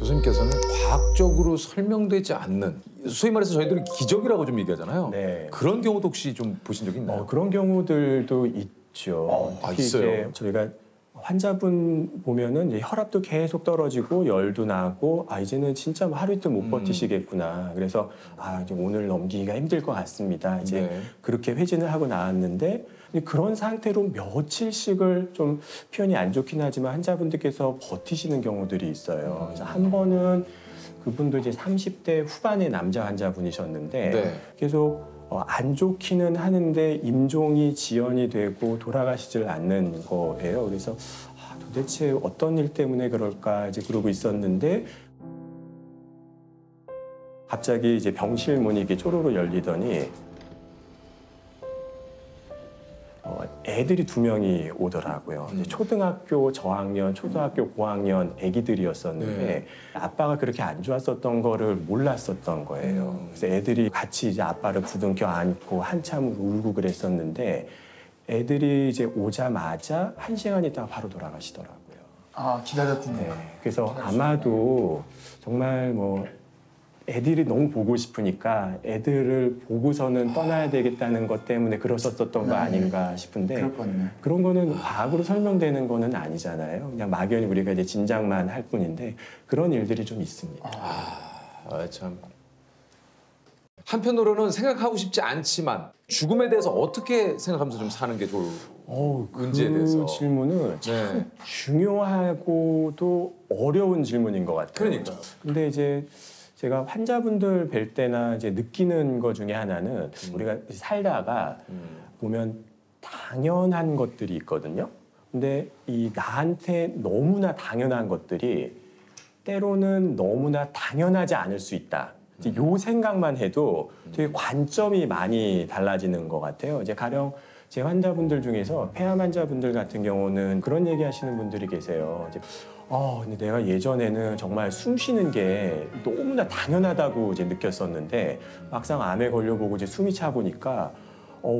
교수님께서는 과학적으로 설명되지 않는, 소위 말해서 저희들이 기적이라고 좀 얘기하잖아요. 네. 그런 경우도 혹시 좀 보신 적 있나요? 그런 경우들도 있죠. 특히 있어요? 이제 저희가 환자분 보면은 이제 혈압도 계속 떨어지고 열도 나고 이제는 진짜 뭐 하루 이틀 못 버티시겠구나. 그래서 이제 오늘 넘기기가 힘들 것 같습니다. 이제 네. 그렇게 회진을 하고 나왔는데 그런 상태로 며칠씩을 좀 표현이 안 좋긴 하지만 환자분들께서 버티시는 경우들이 있어요. 그래서 한 번은 그분도 이제 30대 후반의 남자 환자분이셨는데 네. 계속 안 좋기는 하는데 임종이 지연이 되고 돌아가시질 않는 거예요. 그래서 도대체 어떤 일 때문에 그럴까 이제 그러고 있었는데 갑자기 이제 병실 문이 이렇게 쪼로로 열리더니 애들이 2명이 오더라고요. 이제 초등학교 저학년, 초등학교 고학년 애기들이었었는데 네. 아빠가 그렇게 안 좋았었던 거를 몰랐었던 거예요. 그래서 애들이 같이 이제 아빠를 부둥켜 안고 한참 울고 그랬었는데 애들이 이제 오자마자 1시간 있다가 바로 돌아가시더라고요. 기다렸군요. 네. 그래서 아마도 정말 뭐 애들이 너무 보고 싶으니까 애들을 보고서는 떠나야 되겠다는 것 때문에 그러셨었던 거 아닌가 싶은데 그렇거든요. 그런 거는 과학으로 설명되는 거는 아니잖아요. 그냥 막연히 우리가 이제 짐작만 할 뿐인데 그런 일들이 좀 있습니다. 참. 한편으로는 생각하고 싶지 않지만 죽음에 대해서 어떻게 생각하면서 좀 사는 게 좋은지에 대해서. 그 질문은 참 중요하고도 어려운 질문인 것 같아요. 그러니까. 근데 이제 제가 환자분들 뵐 때나 이제 느끼는 것 중에 하나는 우리가 살다가 보면 당연한 것들이 있거든요. 근데 이 나한테 너무나 당연한 것들이 때로는 너무나 당연하지 않을 수 있다. 이제 요 생각만 해도 되게 관점이 많이 달라지는 것 같아요. 이제 가령 제 환자분들 중에서 폐암 환자분들 같은 경우는 그런 얘기 하시는 분들이 계세요. 이제 근데 내가 예전에는 정말 숨 쉬는 게 너무나 당연하다고 이제 느꼈었는데 막상 암에 걸려보고 이제 숨이 차 보니까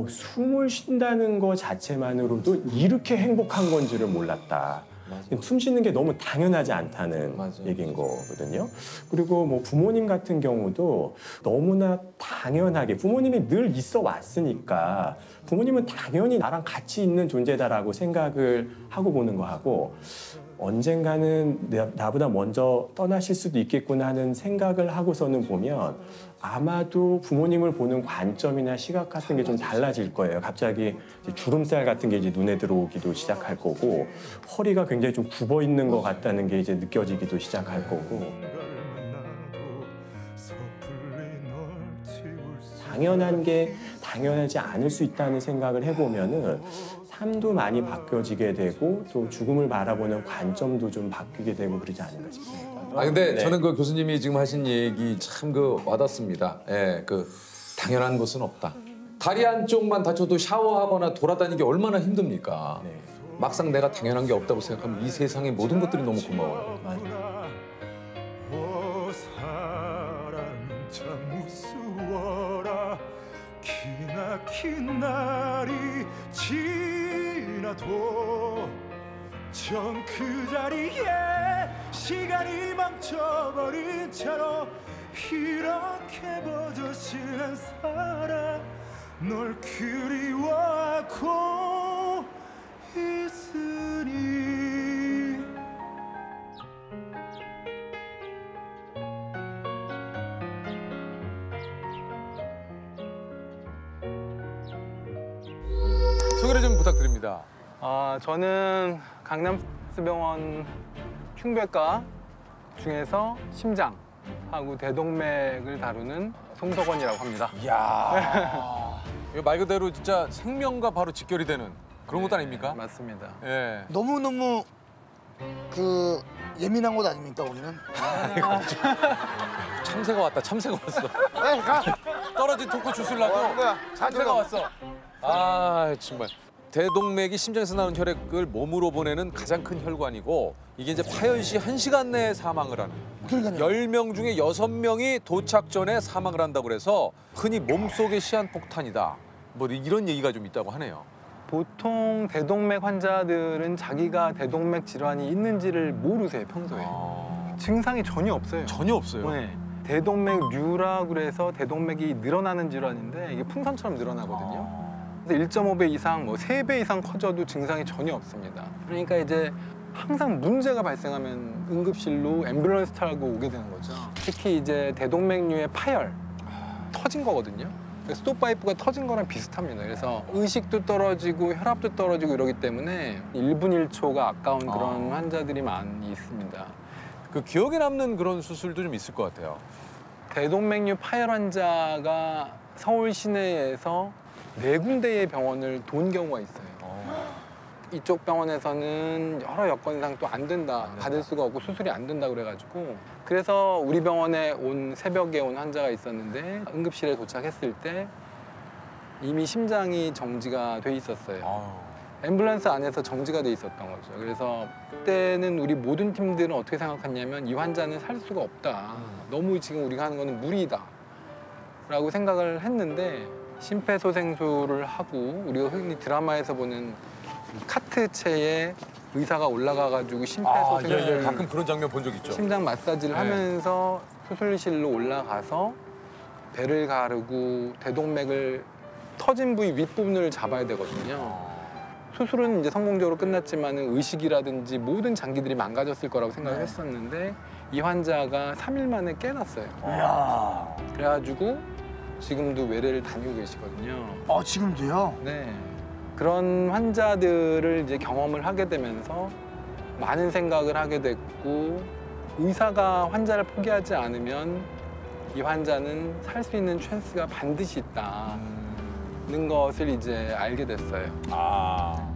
숨을 쉰다는 거 자체만으로도 이렇게 행복한 건지를 몰랐다. 숨 쉬는 게 너무 당연하지 않다는 얘기인 거거든요. 그리고 뭐 부모님 같은 경우도 너무나 당연하게 부모님이 늘 있어 왔으니까 부모님은 당연히 나랑 같이 있는 존재다라고 생각을 하고 보는 거하고 언젠가는 나보다 먼저 떠나실 수도 있겠구나 하는 생각을 하고서는 보면 아마도 부모님을 보는 관점이나 시각 같은 게 좀 달라질 거예요. 갑자기 이제 주름살 같은 게 이제 눈에 들어오기도 시작할 거고 허리가 굉장히 좀 굽어 있는 것 같다는 게 이제 느껴지기도 시작할 거고 당연한 게 당연하지 않을 수 있다는 생각을 해보면은 삶도 많이 바뀌어지게 되고 또 죽음을 바라보는 관점도 좀 바뀌게 되고 그러지 않을까 싶습니다. 근데 저는 그 교수님이 지금 하신 얘기 참 와닿습니다. 당연한 것은 없다. 다리 한쪽만 다쳐도 샤워하거나 돌아다니기 얼마나 힘듭니까? 네. 막상 내가 당연한 게 없다고 생각하면 이 세상의 모든 것들이 너무 고마워요. 사랑 참 우스워라 기나긴 날이 지나도 전 그 자리에 시간이 멈춰버린 채로 이렇게 버젓이는 사람 널 그리워하고 있으니 소개를 좀 부탁드립니다. 저는 강남스병원 흉부외과 중에서 심장하고 대동맥을 다루는 송석원이라고 합니다. 이야, 이거 말 그대로 진짜 생명과 바로 직결이 되는 그런 것 아닙니까? 맞습니다. 예. 너무너무 그 예민한 곳 아닙니까 우리는? 참새가 왔다, 참새가 왔어. 빨리 가. 떨어진 토크 주술라고 참새가 왔어. 정말. 대동맥이 심장에서 나오는 혈액을 몸으로 보내는 가장 큰 혈관이고 이게 이제 파열 시 1시간 내에 사망을 하는. 그러니까요. 10명 중에 6명이 도착 전에 사망을 한다고 그래서 흔히 몸속의 시한폭탄이다. 뭐 이런 얘기가 좀 있다고 하네요. 보통 대동맥 환자들은 자기가 대동맥 질환이 있는지를 모르세요, 평소에. 증상이 전혀 없어요. 전혀 없어요. 네. 대동맥류라고 그래서 대동맥이 늘어나는 질환인데 이게 풍선처럼 늘어나거든요. 그래서 1.5배 이상, 뭐 3배 이상 커져도 증상이 전혀 없습니다. 그러니까 이제 항상 문제가 발생하면 응급실로 앰뷸런스 타고 오게 되는 거죠. 특히 이제 대동맥류의 파열, 터진 거거든요. 스톱파이프가 터진 거랑 비슷합니다. 그래서 의식도 떨어지고 혈압도 떨어지고 이러기 때문에 1분 1초가 아까운 그런 환자들이 많이 있습니다. 그 기억에 남는 그런 수술도 좀 있을 것 같아요. 대동맥류 파열 환자가 서울 시내에서 4군데의 병원을 돈 경우가 있어요. 이쪽 병원에서는 여러 여건상 또 안 된다, 받을 수가 없고 수술이 안 된다 그래가지고 그래서 우리 병원에 새벽에 온 환자가 있었는데 응급실에 도착했을 때 이미 심장이 정지가 돼 있었어요. 앰뷸런스 안에서 정지가 돼 있었던 거죠. 그래서 그때는 우리 모든 팀들은 어떻게 생각했냐면 이 환자는 살 수가 없다. 너무 지금 우리가 하는 거는 무리다 라고 생각을 했는데 심폐소생술을 하고 우리가 흔히 드라마에서 보는 카트체에 의사가 올라가가지고 심폐소생술 가끔 그런 장면 본 적 있죠. 심장 마사지를 네. 하면서 수술실로 올라가서 배를 가르고 대동맥을 터진 부위 윗부분을 잡아야 되거든요. 수술은 이제 성공적으로 끝났지만 의식이라든지 모든 장기들이 망가졌을 거라고 생각을 했었는데 이 환자가 3일 만에 깨났어요. 그래가지고 지금도 외래를 다니고 계시거든요. 지금도요? 네. 그런 환자들을 이제 경험을 하게 되면서 많은 생각을 하게 됐고 의사가 환자를 포기하지 않으면 이 환자는 살 수 있는 찬스가 반드시 있다는 것을 이제 알게 됐어요.